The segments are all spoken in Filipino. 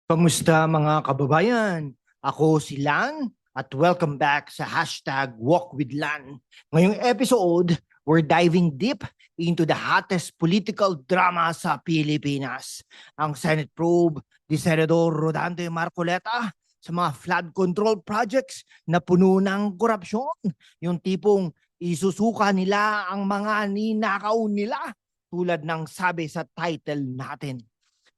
Kamusta mga kababayan? Ako si Lan at welcome back sa hashtag Walk with Lan. Ngayong episode, we're diving deep into the hottest political drama sa Pilipinas. Ang Senate probe ni Senador Rodante Marcoleta sa mga flood control projects na puno ng korupsyon. Yung tipong isusuka nila ang mga ninakaw nila tulad ng sabi sa title natin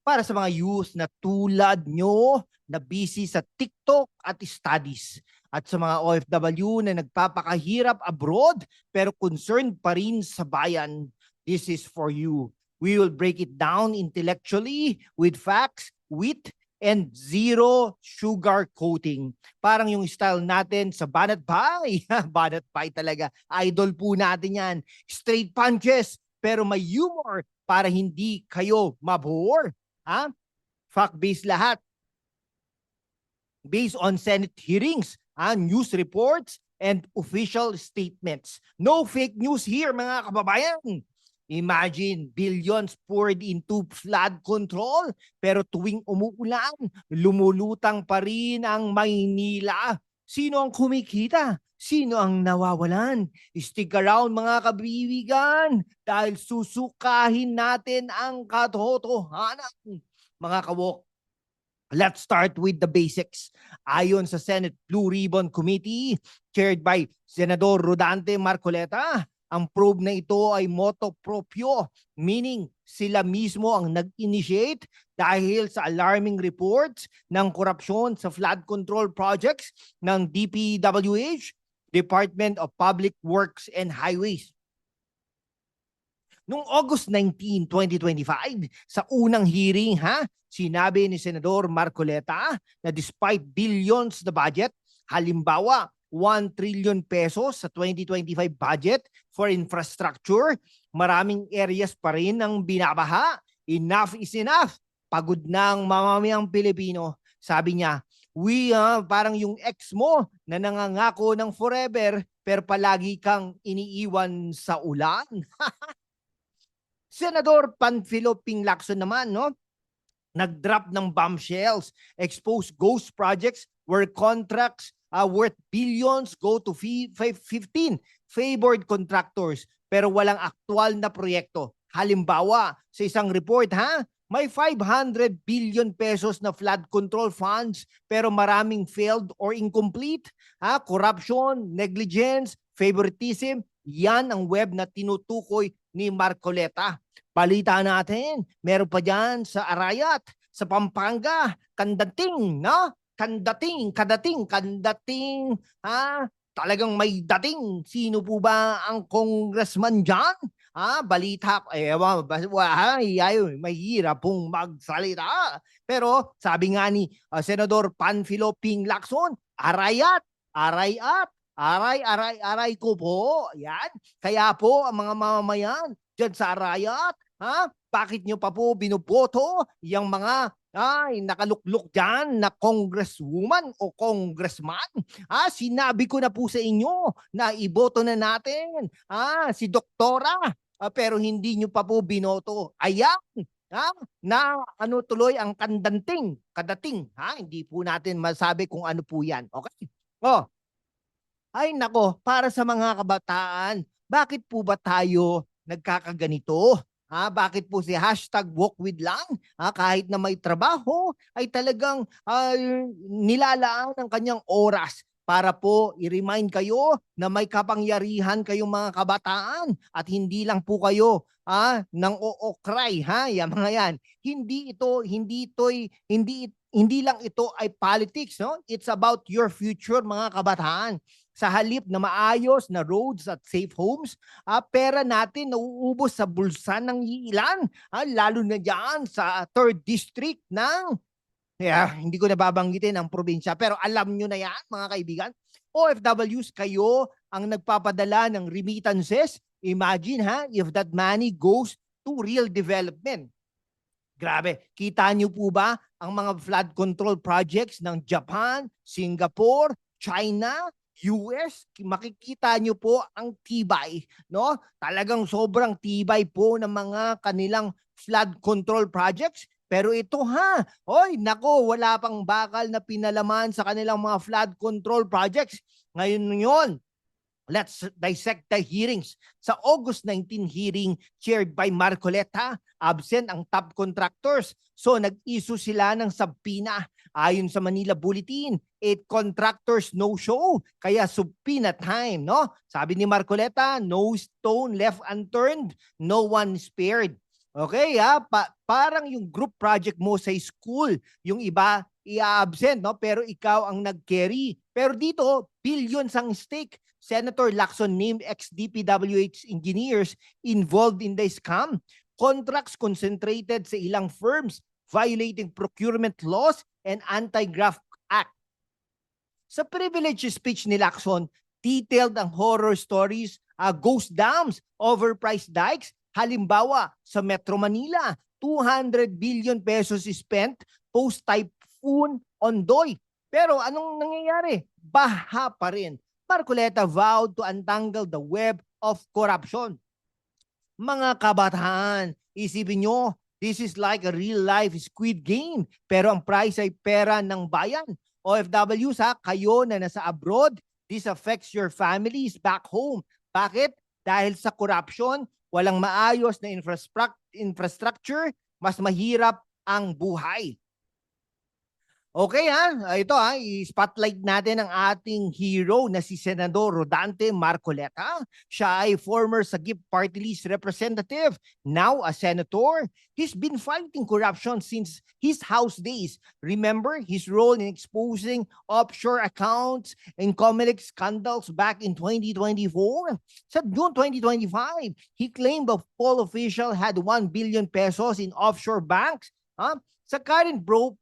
para sa mga youth na tulad nyo na busy sa TikTok at studies at sa mga OFW na nagpapakahirap abroad pero concerned pa rin sa bayan. This is for you. We will break it down intellectually with facts, wit, and zero sugar coating. Parang yung style natin sa Banat Pie. Banat Pie talaga. Idol po natin yan. Straight punches pero may humor para hindi kayo mabore. Fact-based lahat. Based on Senate hearings, news reports, and official statements. No fake news here, mga kababayan. Imagine, billions poured into flood control, pero tuwing umuulan, lumulutang pa rin ang Maynila. Sino ang kumikita? Sino ang nawawalan? Stick around mga kabibigan dahil susukahin natin ang katotohanan. Mga kawok, let's start with the basics. Ayon sa Senate Blue Ribbon Committee, chaired by Senador Rodante Marcoleta, ang probe na ito ay motu proprio, meaning sila mismo ang nag-initiate dahil sa alarming reports ng korupsyon sa flood control projects ng DPWH, Department of Public Works and Highways. Noong August 19, 2025, sa unang hearing, sinabi ni Senador Marcoleta na despite billions na budget, halimbawa 1 trillion pesos sa 2025 budget for infrastructure, maraming areas pa rin ang binabaha. Enough is enough. Pagod ng mamamayang Pilipino. Sabi niya, parang yung ex mo na nangangako ng forever pero palagi kang iniiwan sa ulan. Senador Panfilo Pinglacson naman, nag-drop ng bombshells, expose ghost projects where contracts worth billions go to 15 favored contractors pero walang aktual na proyekto. Halimbawa, sa isang report, may 500 billion pesos na flood control funds pero maraming failed or incomplete. Corruption, negligence, favoritism, yan ang web na tinutukoy ni Marcoleta. Balita natin, meron pa dyan sa Arayat, sa Pampanga, Kandating, Kandating, talagang may dating. Sino po ba ang congressman dyan? Balita, mahirap pong magsalita. Pero sabi nga ni Senador Panfilo Pinglacson, Arayat, aray ko po. Yan. Kaya po ang mga mamamayan dyan sa Arayat, bakit nyo pa po binuboto yung mga nakalukluk dyan na congresswoman o congressman? Sinabi ko na po sa inyo na iboto na natin si doktora, pero hindi nyo pa po binoto. Ayan, na tuloy ang kadating, hindi po natin masabi kung ano po yan. Okay? Ay nako, para sa mga kabataan, bakit po ba tayo nagkakaganito? Bakit po si hashtag walk with lang? Kahit na may trabaho, ay talagang nilalaan ang kanyang oras para po i-remind kayo na may kapangyarihan kayong mga kabataan at hindi lang po kayo ng ookray, yan mga yan. Hindi lang ito ay politics, no? It's about your future, mga kabataan. Sa halip na maayos na roads at safe homes, pera natin nauubos sa bulsa ng ilan, lalo na dyan sa 3rd District ng, hindi ko nababanggitin ang probinsya, pero alam nyo na yan, mga kaibigan. OFWs, kayo ang nagpapadala ng remittances. Imagine if that money goes to real development. Grabe, kita nyo po ba ang mga flood control projects ng Japan, Singapore, China, US? Makikita nyo po ang tibay, no? Talagang sobrang tibay po ng mga kanilang flood control projects. Pero ito ha, oy, nako, wala pang bakal na pinalaman sa kanilang mga flood control projects. Ngayon yon, let's dissect the hearings. Sa August 19 hearing chaired by Marcoleta, absent ang top contractors. So nag-issue sila ng subpoena. Ayon sa Manila Bulletin, 8 contractors no show, kaya subpoena time, no? Sabi ni Marcoleta, no stone left unturned, no one spared. Okay, ha? Parang yung group project mo sa school, yung iba i-absent, no? Pero ikaw ang nag-carry. Pero dito, billions ang stake. Senator Lacson named ex-DPWH engineers involved in the scam. Contracts concentrated sa ilang firms, violating procurement laws and Anti-Graft Act. Sa privilege speech ni Lacson, detailed ang horror stories, ghost dams, overpriced dikes. Halimbawa, sa Metro Manila, 200 billion pesos spent post-typhoon Ondoy. Pero anong nangyayari? Baha pa rin. Marcoleta vowed to untangle the web of corruption. Mga kabataan, isipin nyo, this is like a real-life Squid Game. Pero ang prize ay pera ng bayan. OFWs, kayo na nasa abroad, this affects your families back home. Bakit? Dahil sa corruption, walang maayos na infrastructure, mas mahirap ang buhay. Okay ito i-spotlight natin ang ating hero na si Senador Rodante Marcoleta. Siya ay former Sagip Party List representative, now a senator. He's been fighting corruption since his House days. Remember his role in exposing offshore accounts and Comelec scandals back in 2024? Sa June 2025, he claimed a poll official had 1 billion pesos in offshore banks. Sa current probe,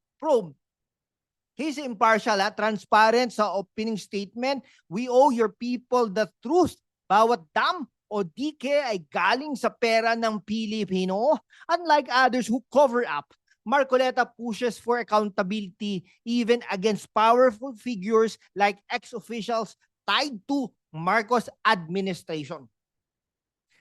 he's impartial, transparent sa opening statement. We owe your people the truth. Bawat dam o dike ay galing sa pera ng Pilipino. Unlike others who cover up, Marcoleta pushes for accountability even against powerful figures like ex-officials tied to Marcos administration.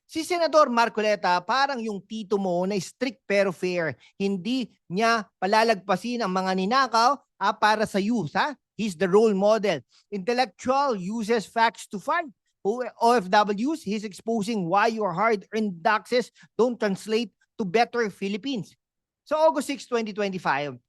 Si Senador Marcoleta parang yung tito mo na strict pero fair. Hindi niya palalagpasin ang mga ninakaw para sa youth. He's the role model. Intellectual, uses facts to fight. OFWs, he's exposing why your hard-earned taxes don't translate to better Philippines. So August 6, 2025,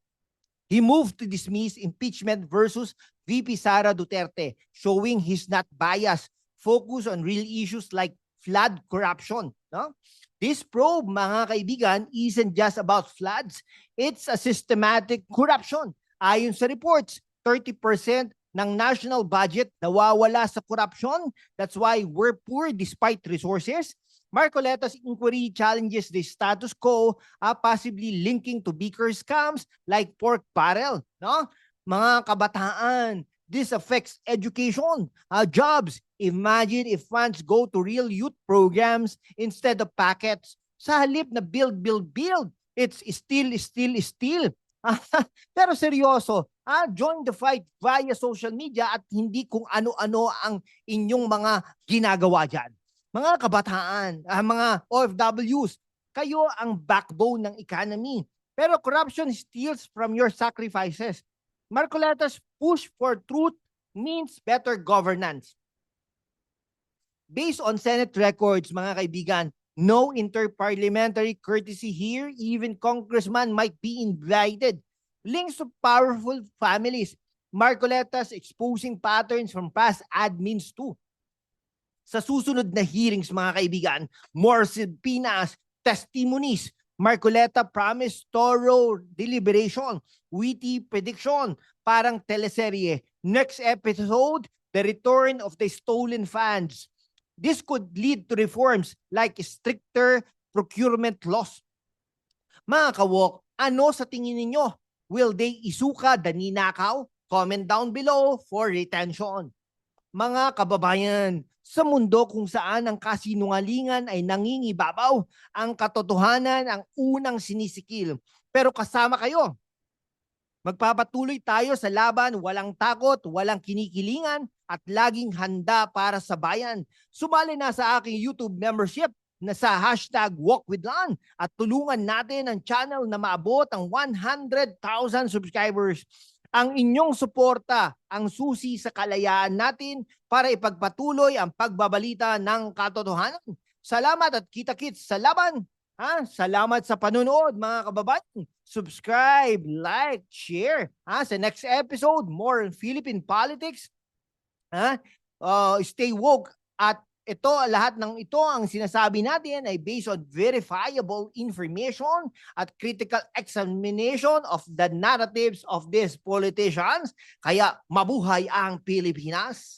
he moved to dismiss impeachment versus VP Sara Duterte, showing he's not biased, focus on real issues like flood corruption. No? This probe, mga kaibigan, isn't just about floods. It's a systematic corruption. Ayon sa reports, 30% ng national budget nawawala sa corruption. That's why we're poor despite resources. Marcoleta's inquiry challenges the status quo, possibly linking to bigger scams like pork barrel. No? Mga kabataan, this affects education, jobs. Imagine if funds go to real youth programs instead of packets. Sa halip na build, it's still. Pero seryoso, join the fight via social media at hindi kung ano-ano ang inyong mga ginagawa dyan. Mga kabataan, mga OFWs, kayo ang backbone ng economy. Pero corruption steals from your sacrifices. Marcoleta's push for truth means better governance. Based on Senate records, mga kaibigan, no interparliamentary courtesy here. Even congressman might be invited. Links to powerful families. Marcoleta's exposing patterns from past admins too. Sa susunod na hearings, mga kaibigan, more subpoenas, testimonies. Marcoleta promised thorough deliberation, witty prediction, parang teleserye. Next episode, the return of the stolen funds. This could lead to reforms like stricter procurement laws. Mga kawok, ano sa tingin ninyo? Will they isuka the ninakaw? Comment down below for retention. Mga kababayan, sa mundo kung saan ang kasinungalingan ay nangingibabaw, ang katotohanan ang unang sinisikil. Pero kasama kayo. Magpapatuloy tayo sa laban, walang takot, walang kinikilingan, at laging handa para sa bayan. Sumali na sa aking YouTube membership na sa hashtag Walk with Lan at tulungan natin ang channel na maabot ang 100,000 subscribers. Ang inyong suporta ang susi sa kalayaan natin para ipagpatuloy ang pagbabalita ng katotohanan. Salamat at kita-kits sa laban. Salamat sa panonood mga kababayan. Subscribe, like, share. Sa next episode, more on Philippine politics. Stay woke. At ito, lahat ng ito, ang sinasabi natin ay based on verifiable information at critical examination of the narratives of these politicians. Kaya mabuhay ang Pilipinas!